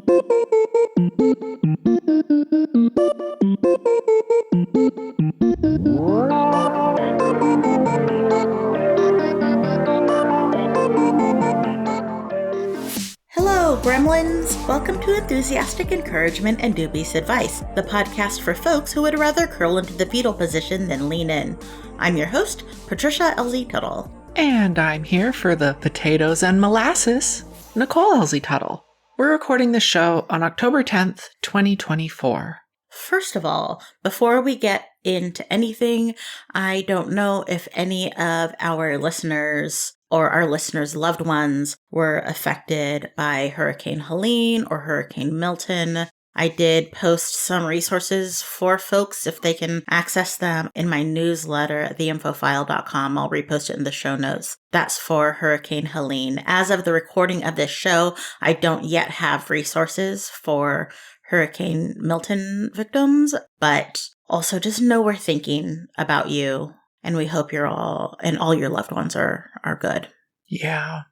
Hello, Gremlins! Welcome to Enthusiastic Encouragement and Dubious Advice, the podcast for folks who would rather curl into the fetal position than lean in. I'm your host, Patricia Elsie Tuttle. And I'm here for the potatoes and molasses, Nicole Elsie Tuttle. We're recording the show on October 10th, 2024. First of all, before we get into anything, I don't know if any of our listeners or our listeners' loved ones were affected by Hurricane Helene or Hurricane Milton. I did post some resources for folks if they can access them in my newsletter at theinfofile.com. I'll repost it in the show notes. That's for Hurricane Helene. As of the recording of this show, I don't yet have resources for Hurricane Milton victims, but also just know we're thinking about you, and we hope you're all and all your loved ones are good. Yeah.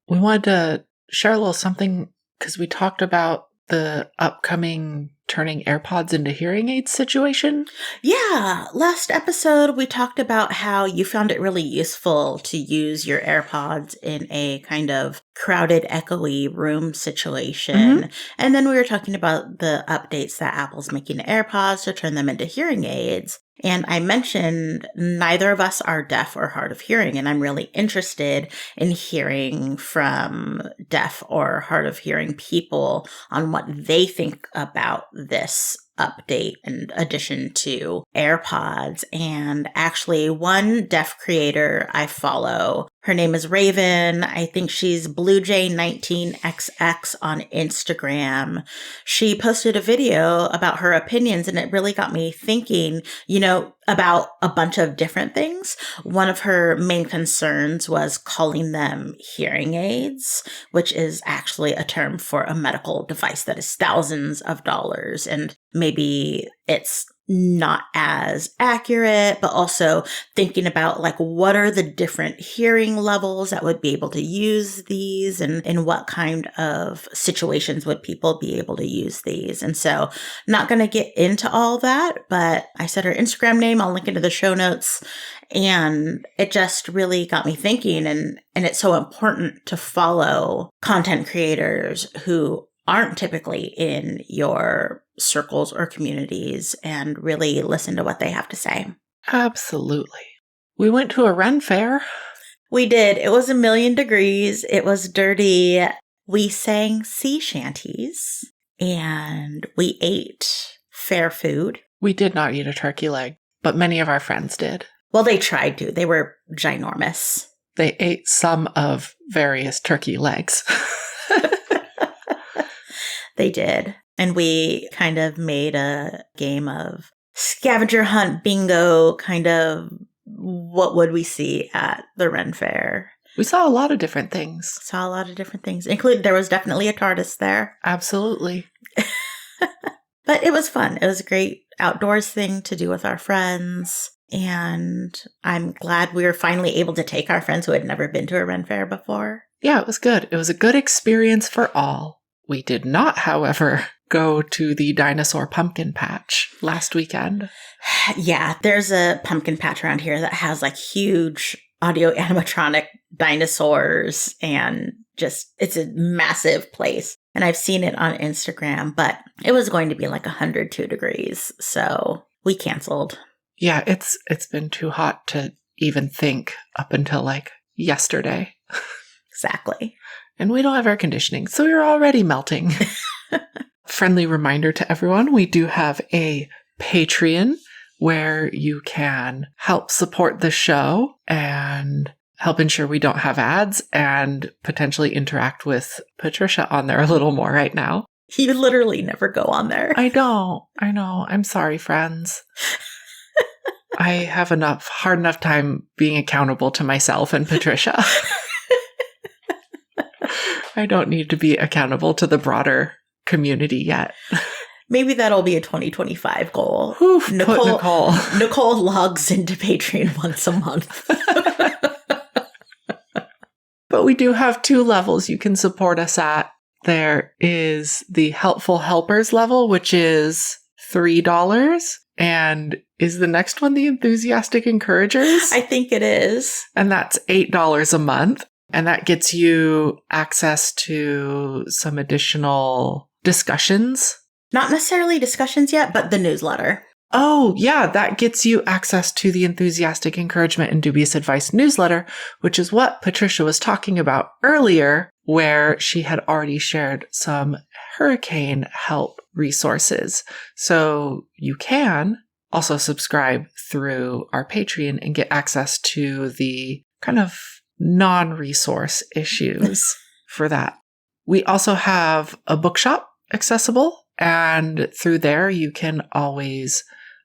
We wanted to share a little something because we talked about the upcoming turning AirPods into hearing aids situation. Yeah. Last episode, we talked about how you found it really useful to use your AirPods in a kind of crowded, echoey room situation. Mm-hmm. And then we were talking about the updates that Apple's making to AirPods to turn them into hearing aids. And I mentioned neither of us are deaf or hard of hearing, and I'm really interested in hearing from deaf or hard of hearing people on what they think about this update and addition to AirPods. And actually, one deaf creator I follow, her name is Raven. I think she's BlueJ19XX on Instagram. She posted a video about her opinions, and it really got me thinking, about a bunch of different things. One of her main concerns was calling them hearing aids, which is actually a term for a medical device that is thousands of dollars. And maybe it's not as accurate, but also thinking about what are the different hearing levels that would be able to use these, and in what kind of situations would people be able to use these. And so not going to get into all that, but I said her Instagram name, I'll link it to the show notes. And it just really got me thinking, and it's so important to follow content creators who aren't typically in your circles or communities and really listen to what they have to say. Absolutely. We went to a Ren fair. We did. It was 1,000,000 degrees. It was dirty. We sang sea shanties and we ate fair food. We did not eat a turkey leg, but many of our friends did. Well, they tried to. They were ginormous. They ate some of various turkey legs. They did. And we kind of made a game of scavenger hunt bingo, kind of what would we see at the Ren Fair. We saw a lot of different things. Including there was definitely a TARDIS there. Absolutely. But it was fun. It was a great outdoors thing to do with our friends. And I'm glad we were finally able to take our friends who had never been to a Ren Fair before. Yeah, it was good. It was a good experience for all. We did not, however, go to the dinosaur pumpkin patch last weekend. Yeah, there's a pumpkin patch around here that has huge audio animatronic dinosaurs, and it's a massive place. And I've seen it on Instagram, but it was going to be 102 degrees, so we canceled. Yeah, it's been too hot to even think up until yesterday. Exactly. And we don't have air conditioning, so we're already melting. Friendly reminder to everyone, we do have a Patreon where you can help support the show and help ensure we don't have ads and potentially interact with Patricia on there a little more right now. You literally never go on there. I know. I'm sorry, friends. I have hard enough time being accountable to myself and Patricia. I don't need to be accountable to the broader community yet. Maybe that'll be a 2025 goal. Oof, Nicole logs into Patreon once a month. But we do have 2 levels you can support us at. There is the helpful helpers level, which is $3. And is the next one the enthusiastic encouragers? I think it is. And that's $8 a month. And that gets you access to some additional discussions. Not necessarily discussions yet, but the newsletter. Oh, yeah, that gets you access to the Enthusiastic Encouragement and Dubious Advice newsletter, which is what Patricia was talking about earlier, where she had already shared some hurricane help resources. So you can also subscribe through our Patreon and get access to the kind of non-resource issues for that. We also have a bookshop accessible, and through there you can always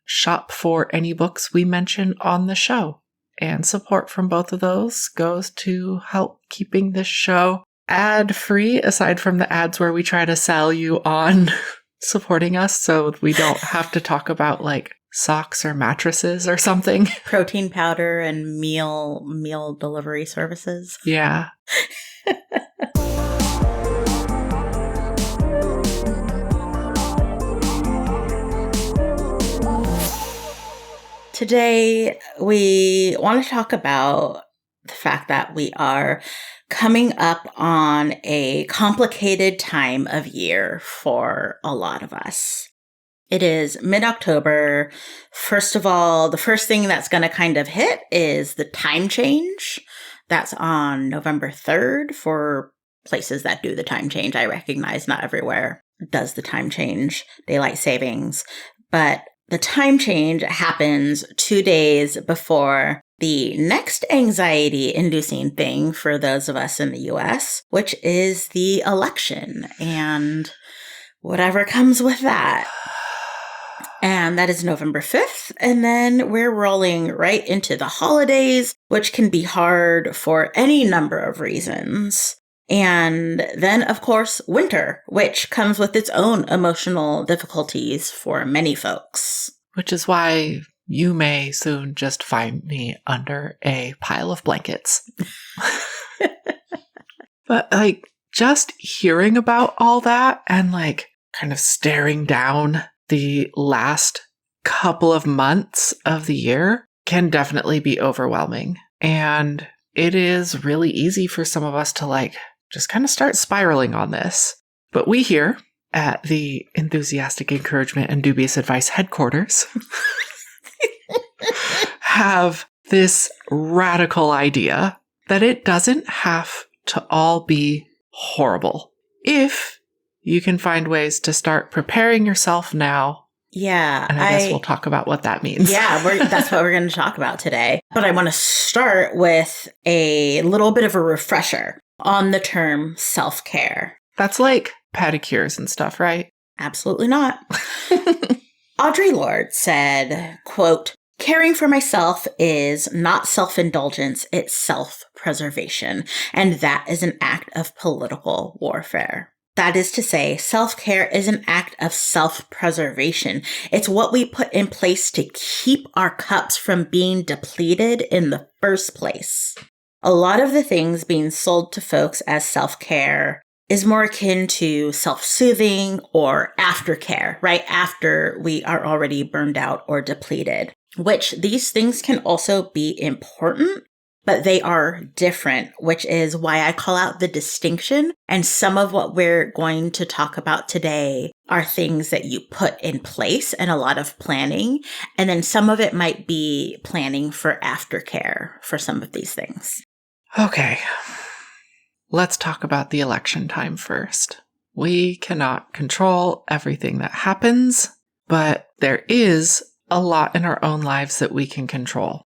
shop for any books we mention on the show. And support from both of those goes to help keeping this show ad-free, aside from the ads where we try to sell you on supporting us so we don't have to talk about like socks or mattresses or something. Protein powder and meal delivery services. Yeah. Today, we want to talk about the fact that we are coming up on a complicated time of year for a lot of us. It is mid-October. First of all, the first thing that's going to kind of hit is the time change. That's on November 3rd for places that do the time change. I recognize not everywhere does the time change, daylight savings, but the time change happens 2 days before the next anxiety-inducing thing for those of us in the US, which is the election and whatever comes with that. And that is November 5th. And then we're rolling right into the holidays, which can be hard for any number of reasons. And then, of course, winter, which comes with its own emotional difficulties for many folks. Which is why you may soon just find me under a pile of blankets. But like just hearing about all that and like kind of staring down the last couple of months of the year can definitely be overwhelming. And it is really easy for some of us to like just kind of start spiraling on this. But we here at the Enthusiastic Encouragement and Dubious Advice headquarters have this radical idea that it doesn't have to all be horrible if you can find ways to start preparing yourself now. Yeah. And I guess we'll talk about what that means. Yeah, that's what we're going to talk about today. But I want to start with a little bit of a refresher on the term self-care. That's like pedicures and stuff, right? Absolutely not. Audre Lorde said, quote, "Caring for myself is not self-indulgence, it's self-preservation. And that is an act of political warfare." That is to say, self-care is an act of self-preservation. It's what we put in place to keep our cups from being depleted in the first place. A lot of the things being sold to folks as self-care is more akin to self-soothing or aftercare, right after we are already burned out or depleted, which these things can also be important, but they are different, which is why I call out the distinction. And some of what we're going to talk about today are things that you put in place and a lot of planning. And then some of it might be planning for aftercare for some of these things. Okay. Let's talk about the election time first. We cannot control everything that happens, but there is a lot in our own lives that we can control.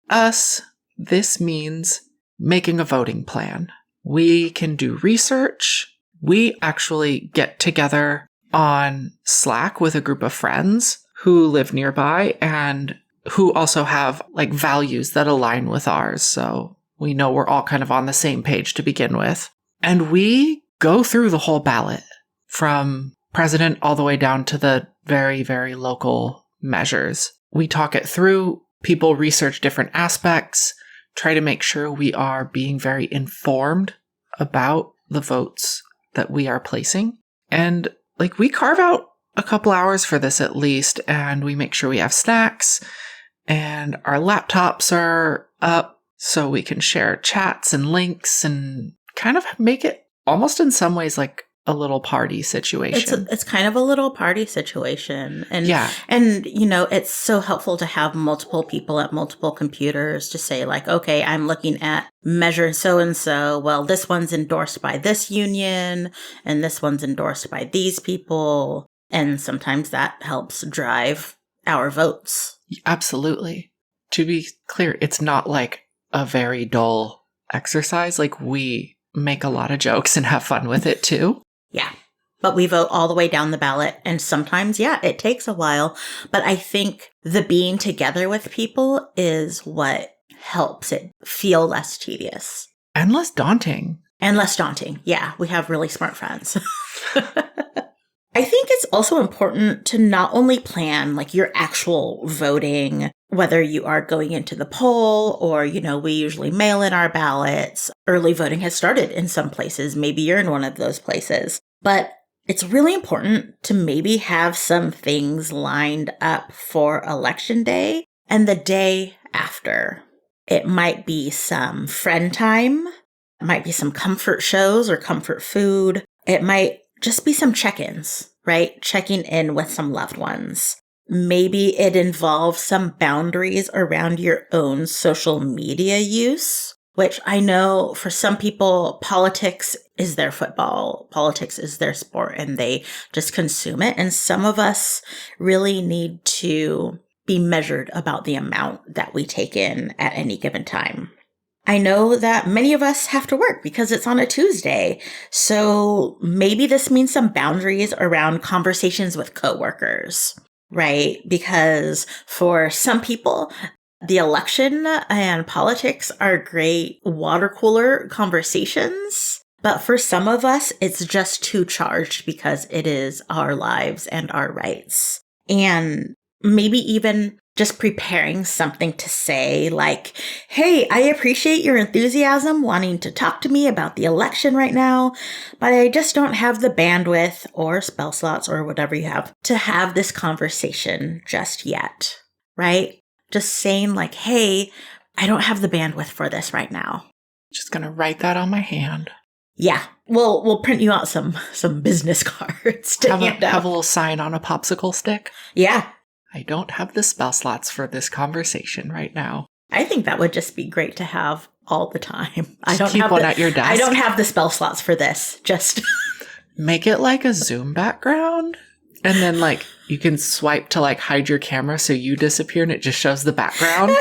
This means making a voting plan. We can do research. We actually get together on Slack with a group of friends who live nearby and who also have like values that align with ours. So we know we're all kind of on the same page to begin with. And we go through the whole ballot from president all the way down to the very, very local measures. We talk it through. People research different aspects, try to make sure we are being very informed about the votes that we are placing. And like we carve out a couple hours for this at least, and we make sure we have snacks and our laptops are up so we can share chats and links and kind of make it almost in some ways like a little party situation. It's kind of a little party situation. And yeah. And you know, it's so helpful to have multiple people at multiple computers to say like, okay, I'm looking at measure so and so. Well, this one's endorsed by this union and this one's endorsed by these people. And sometimes that helps drive our votes. Absolutely. To be clear, it's not like a very dull exercise. Like we make a lot of jokes and have fun with it too. Yeah. But we vote all the way down the ballot. And sometimes, yeah, it takes a while. But I think the being together with people is what helps it feel less tedious. And less daunting. And less daunting. Yeah, we have really smart friends. I think it's also important to not only plan like your actual voting, whether you are going into the poll or, you know, we usually mail in our ballots. Early voting has started in some places. Maybe you're in one of those places. But it's really important to maybe have some things lined up for election day and the day after. It might be some friend time. It might be some comfort shows or comfort food. It might just be some check-ins, right? Checking in with some loved ones. Maybe it involves some boundaries around your own social media use, which I know for some people, politics is their football, politics is their sport, and they just consume it. And some of us really need to be measured about the amount that we take in at any given time. I know that many of us have to work because it's on a Tuesday. So maybe this means some boundaries around conversations with coworkers, right? Because for some people, the election and politics are great water cooler conversations. But for some of us, it's just too charged because it is our lives and our rights. And maybe even just preparing something to say like, hey, I appreciate your enthusiasm wanting to talk to me about the election right now, but I just don't have the bandwidth or spell slots or whatever you have to have this conversation just yet, right? Just saying like, hey, I don't have the bandwidth for this right now. Just going to write that on my hand. Yeah. We'll print you out some business cards to hand out. Have a little sign on a popsicle stick. Yeah. I don't have the spell slots for this conversation right now. I think that would just be great to have all the time. I don't keep have one at your desk. I don't have the spell slots for this. Just make it like a Zoom background. And then like you can swipe to like hide your camera so you disappear and it just shows the background.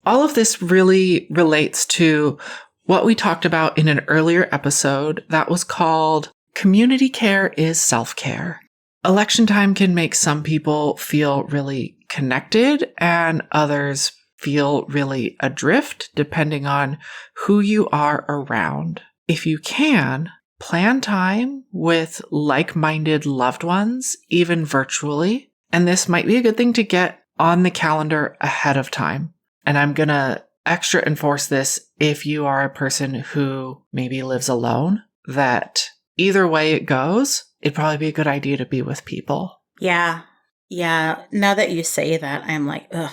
All of this really relates to what we talked about in an earlier episode that was called Community Care is Self-Care. Election time can make some people feel really connected and others feel really adrift, depending on who you are around. If you can, plan time with like-minded loved ones, even virtually. And this might be a good thing to get on the calendar ahead of time. And I'm going to extra enforce this if you are a person who maybe lives alone, that either way it goes, it'd probably be a good idea to be with people. Yeah. Yeah. Now that you say that, I'm like, ugh.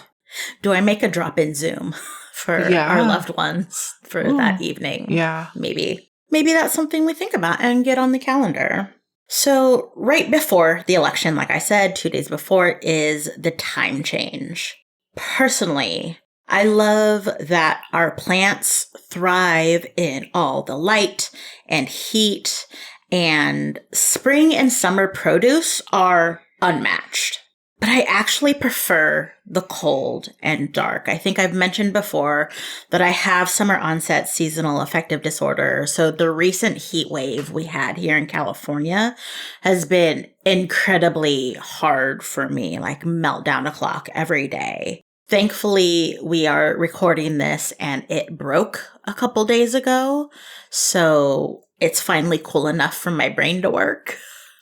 Do I make a drop-in Zoom for our loved ones for that evening? Yeah. Maybe that's something we think about and get on the calendar. So right before the election, like I said, 2 days before, is the time change. Personally, I love that our plants thrive in all the light and heat, and spring and summer produce are unmatched. But I actually prefer the cold and dark. I think I've mentioned before that I have summer onset seasonal affective disorder. So the recent heat wave we had here in California has been incredibly hard for me, like meltdown o'clock every day. Thankfully, we are recording this and it broke a couple days ago. So it's finally cool enough for my brain to work.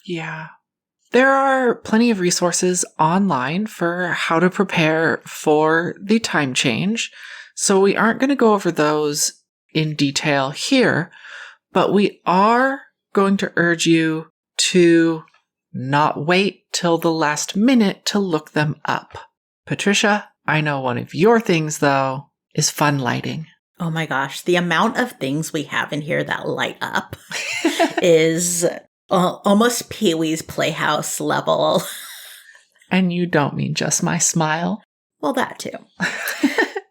Yeah. There are plenty of resources online for how to prepare for the time change. So we aren't going to go over those in detail here, But we are going to urge you to not wait till the last minute to look them up. Patricia, I know one of your things, though, is fun lighting. Oh my gosh, the amount of things we have in here that light up is almost Pee-wee's Playhouse level. And you don't mean just my smile? Well, that too.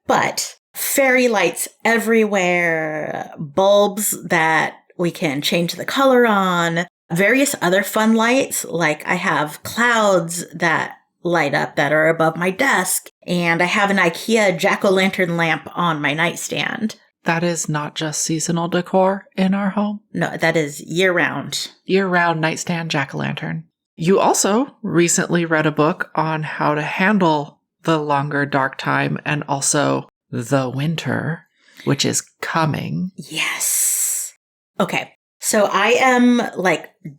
But fairy lights everywhere, bulbs that we can change the color on, various other fun lights, like I have clouds that light up that are above my desk, and I have an IKEA jack-o'-lantern lamp on my nightstand. That is not just seasonal decor in our home. No, that is year-round. Year-round nightstand jack-o'-lantern. You also recently read a book on how to handle the longer dark time and also the winter, which is coming. Yes. Okay. So I am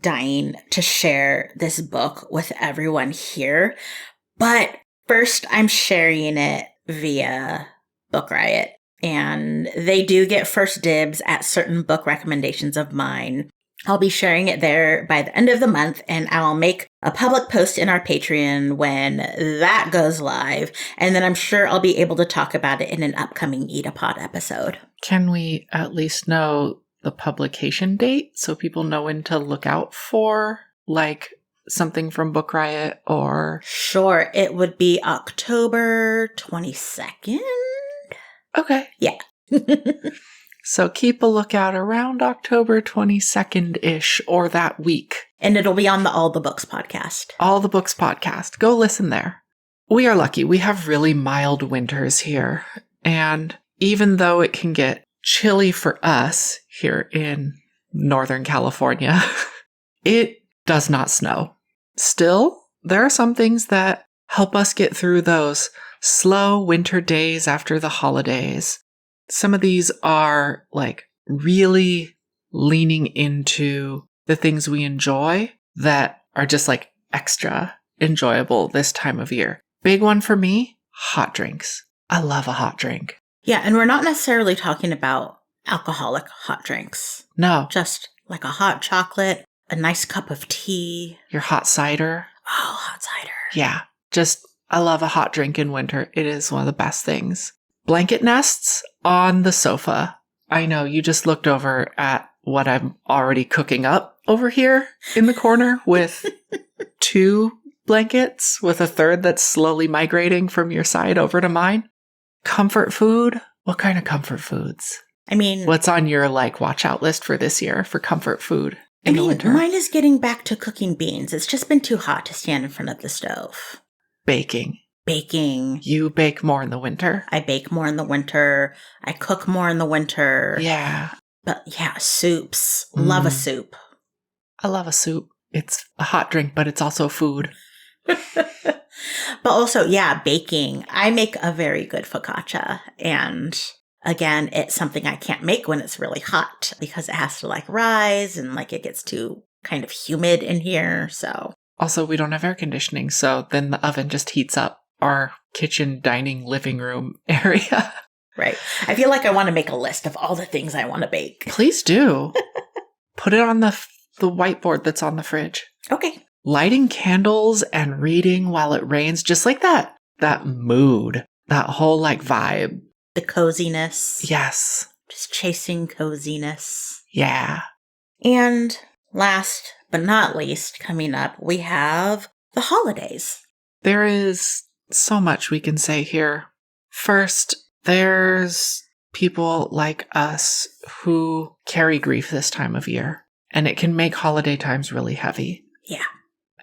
dying to share this book with everyone here, but first I'm sharing it via Book Riot, and they do get first dibs at certain book recommendations of mine. I'll be sharing it there by the end of the month, and I'll make a public post in our Patreon when that goes live, and then I'm sure I'll be able to talk about it in an upcoming EEDA Pod episode. Can we at least know the publication date so people know when to look out for, like something from Book Riot or... Sure, it would be October 22nd. Okay. Yeah. So keep a lookout around October 22nd-ish or that week. And it'll be on the All the Books podcast. All the Books podcast. Go listen there. We are lucky. We have really mild winters here. And even though it can get chilly for us here in Northern California, it does not snow. Still, there are some things that help us get through those slow winter days after the holidays. Some of these are really leaning into the things we enjoy that are just extra enjoyable this time of year. Big one for me, hot drinks. I love a hot drink. Yeah, and we're not necessarily talking about alcoholic hot drinks. No. Just like a hot chocolate, a nice cup of tea. Your hot cider. Oh, hot cider. Yeah. I love a hot drink in winter. It is one of the best things. Blanket nests on the sofa. I know you just looked over at what I'm already cooking up over here in the corner with 2 blankets with a third that's slowly migrating from your side over to mine. Comfort food? What kind of comfort foods? I mean, what's on your watch out list for this year for comfort food in the winter? Mine is getting back to cooking beans. It's just been too hot to stand in front of the stove. Baking. You bake more in the winter? I bake more in the winter. I cook more in the winter. Yeah. But yeah, soups. Love a soup. I love a soup. It's a hot drink, but it's also food. But also, yeah, baking. I make a very good focaccia. And again, it's something I can't make when it's really hot because it has to rise and it gets too kind of humid in here. So also, we don't have air conditioning. So then the oven just heats up our kitchen, dining, living room area. Right. I feel like I want to make a list of all the things I want to bake. Please do. Put it on the whiteboard that's on the fridge. Okay. Lighting candles and reading while it rains, just like that mood, that whole vibe. The coziness. Yes. Just chasing coziness. Yeah. And last but not least, coming up, we have the holidays. There is so much we can say here. First, there's people like us who carry grief this time of year, and it can make holiday times really heavy. Yeah.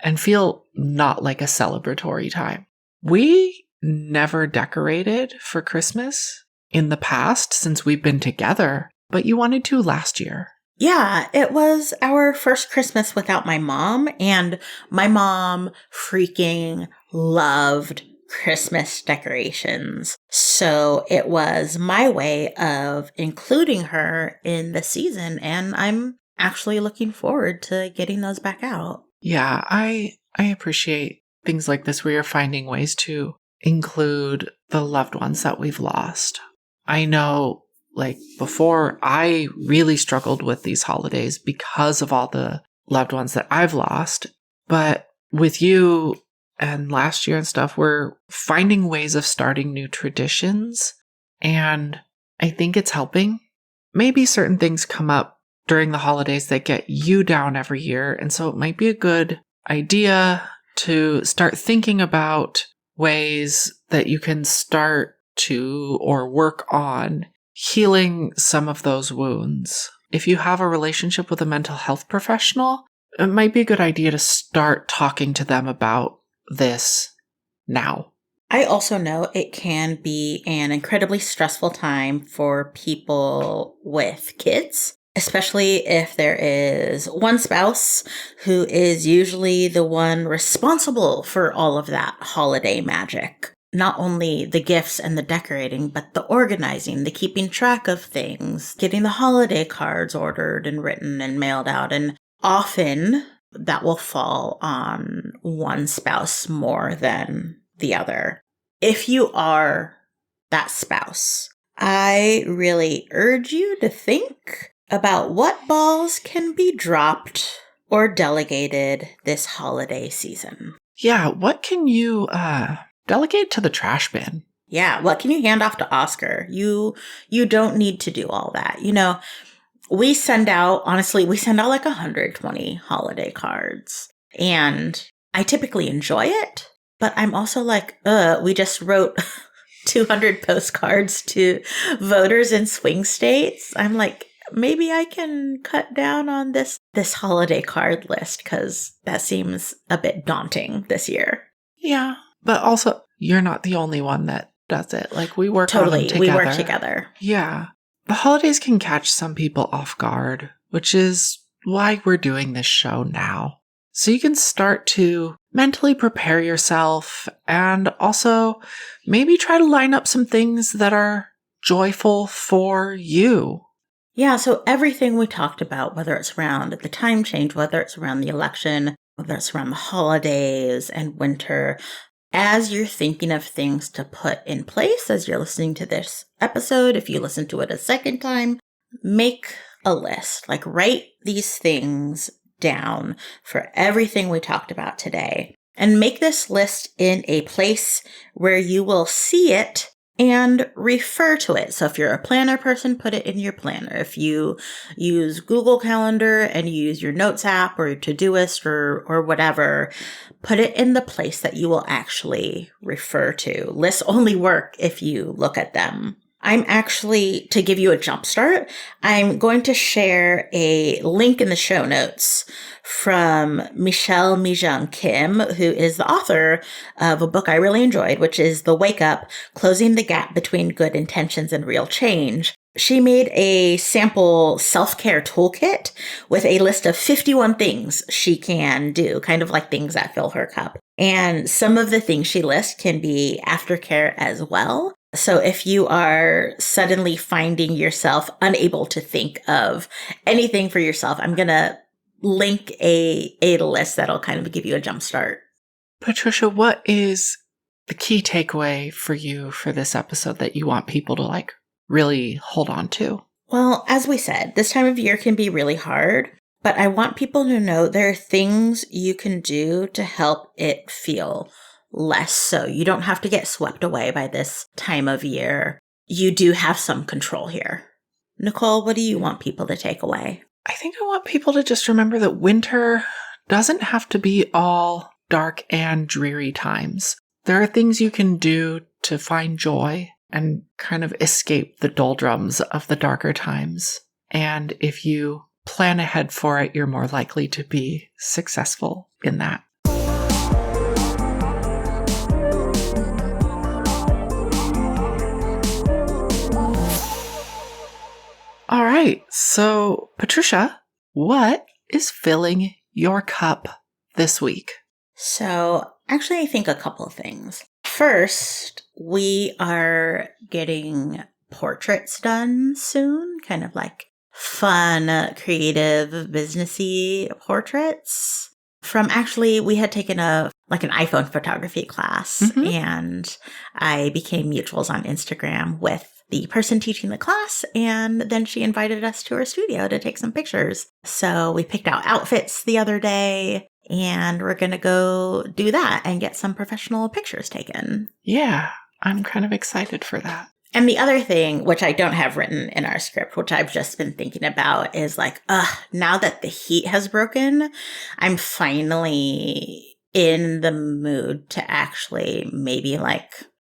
And feel not like a celebratory time. We never decorated for Christmas in the past since we've been together, but you wanted to last year. Yeah, it was our first Christmas without my mom, and my mom freaking loved Christmas decorations. So it was my way of including her in the season, and I'm actually looking forward to getting those back out. Yeah, I appreciate things like this where you're finding ways to include the loved ones that we've lost. I know Like before, I really struggled with these holidays because of all the loved ones that I've lost. But with you and last year and stuff, we're finding ways of starting new traditions. And I think it's helping. Maybe certain things come up during the holidays that get you down every year. And so it might be a good idea to start thinking about ways that you can start to or work on healing some of those wounds. If you have a relationship with a mental health professional, it might be a good idea to start talking to them about this now. I also know it can be an incredibly stressful time for people with kids, especially if there is one spouse who is usually the one responsible for all of that holiday magic. Not only the gifts and the decorating, but the organizing, the keeping track of things, getting the holiday cards ordered and written and mailed out. And often that will fall on one spouse more than the other. If you are that spouse, I really urge you to think about what balls can be dropped or delegated this holiday season. Yeah, what can you delegate to the trash bin? Yeah, what can you hand off to Oscar? You don't need to do all that. We send out like 120 holiday cards. And I typically enjoy it, but I'm also like, we just wrote 200 postcards to voters in swing states. I'm like, maybe I can cut down on this holiday card list because that seems a bit daunting this year. Yeah, but also you're not the only one that does it. Like we work on them together. We work together. Yeah. The holidays can catch some people off guard, which is why we're doing this show now. So you can start to mentally prepare yourself and also maybe try to line up some things that are joyful for you. Yeah, so everything we talked about, whether it's around the time change, whether it's around the election, whether it's around the holidays and winter, as you're thinking of things to put in place as you're listening to this episode, if you listen to it a second time, make a list. Like write these things down for everything we talked about today. And make this list in a place where you will see it and refer to it. So if you're a planner person, put it in your planner. If you use Google Calendar and you use your Notes app or your Todoist or whatever, put it in the place that you will actually refer to. Lists only work if you look at them. I'm actually, to give you a jump start, I'm going to share a link in the show notes from Michelle Mijung Kim, who is the author of a book I really enjoyed, which is The Wake Up, Closing the Gap Between Good Intentions and Real Change. She made a sample self-care toolkit with a list of 51 things she can do, kind of like things that fill her cup. And some of the things she lists can be aftercare as well. So if you are suddenly finding yourself unable to think of anything for yourself, I'm going to link a list that'll kind of give you a jump start. Patricia, what is the key takeaway for you for this episode that you want people to really hold on to? Well, as we said, this time of year can be really hard, but I want people to know there are things you can do to help it feel less so. You don't have to get swept away by this time of year. You do have some control here. Nicole, what do you want people to take away? I think I want people to just remember that winter doesn't have to be all dark and dreary times. There are things you can do to find joy and kind of escape the doldrums of the darker times. And if you plan ahead for it, you're more likely to be successful in that. All right. So, Patricia, what is filling your cup this week? So, actually, I think a couple of things. First, we are getting portraits done soon, kind of like fun, creative, businessy portraits we had taken an iPhone photography class, and I became mutuals on Instagram with the person teaching the class, and then she invited us to her studio to take some pictures. So we picked out outfits the other day, and we're going to go do that and get some professional pictures taken. Yeah, I'm kind of excited for that. And the other thing, which I don't have written in our script, which I've just been thinking about, is now that the heat has broken, I'm finally in the mood to actually maybe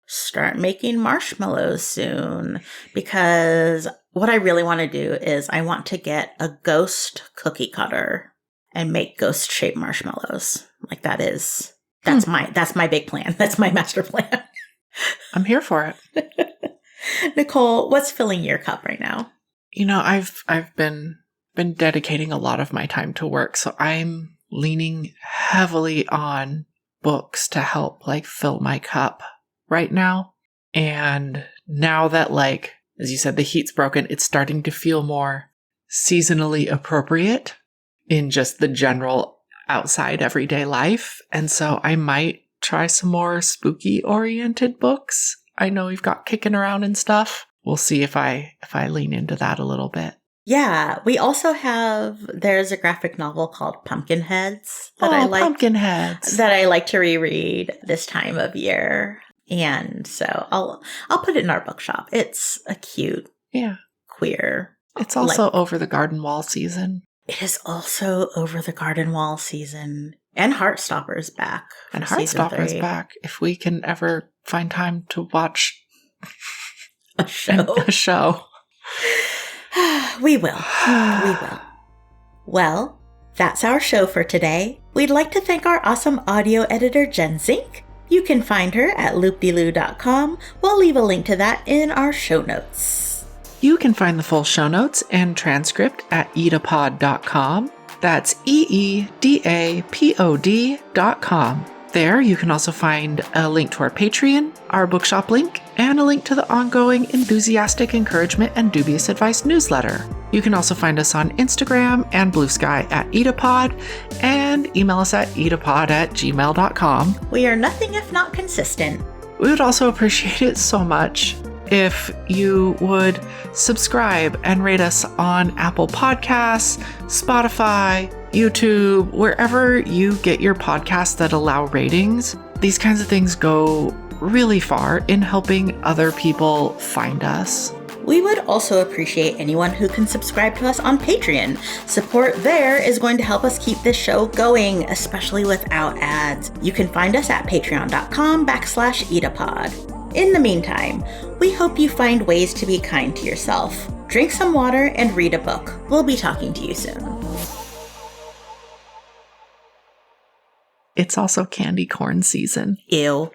start making marshmallows soon, because what I really want to do is I want to get a ghost cookie cutter and make ghost shaped marshmallows. That's my big plan. That's my master plan. I'm here for it. Nicole, what's filling your cup right now? I've been dedicating a lot of my time to work, so I'm leaning heavily on books to help fill my cup right now. And now that as you said, the heat's broken, it's starting to feel more seasonally appropriate in just the general outside everyday life. And so I might try some more spooky oriented books. I know we've got kicking around and stuff. We'll see if I lean into that a little bit. Yeah, we also there's a graphic novel called Pumpkinheads that Pumpkinheads. That I like to reread this time of year. And so I'll put it in our bookshop. It's a cute, queer. It's also over the garden wall season. It is also over the garden wall season. And Heartstopper's back. And Heartstopper's back. If we can ever find time to watch a show. We will. We will. Well, that's our show for today. We'd like to thank our awesome audio editor, Jen Zink. You can find her at loopdeloo.com. We'll leave a link to that in our show notes. You can find the full show notes and transcript at eedapod.com. That's EEDAPOD.com. There, you can also find a link to our Patreon, our bookshop link, and a link to the ongoing Enthusiastic Encouragement and Dubious Advice newsletter. You can also find us on Instagram and Blue Sky at EEDAPod, and email us at eedapod@gmail.com. We are nothing if not consistent. We would also appreciate it so much if you would subscribe and rate us on Apple Podcasts, Spotify, YouTube, wherever you get your podcasts that allow ratings. These kinds of things go really far in helping other people find us. We would also appreciate anyone who can subscribe to us on Patreon. Support there is going to help us keep this show going, especially without ads. You can find us at patreon.com/EEDAPod. In the meantime, we hope you find ways to be kind to yourself. Drink some water and read a book. We'll be talking to you soon. It's also candy corn season. Ew.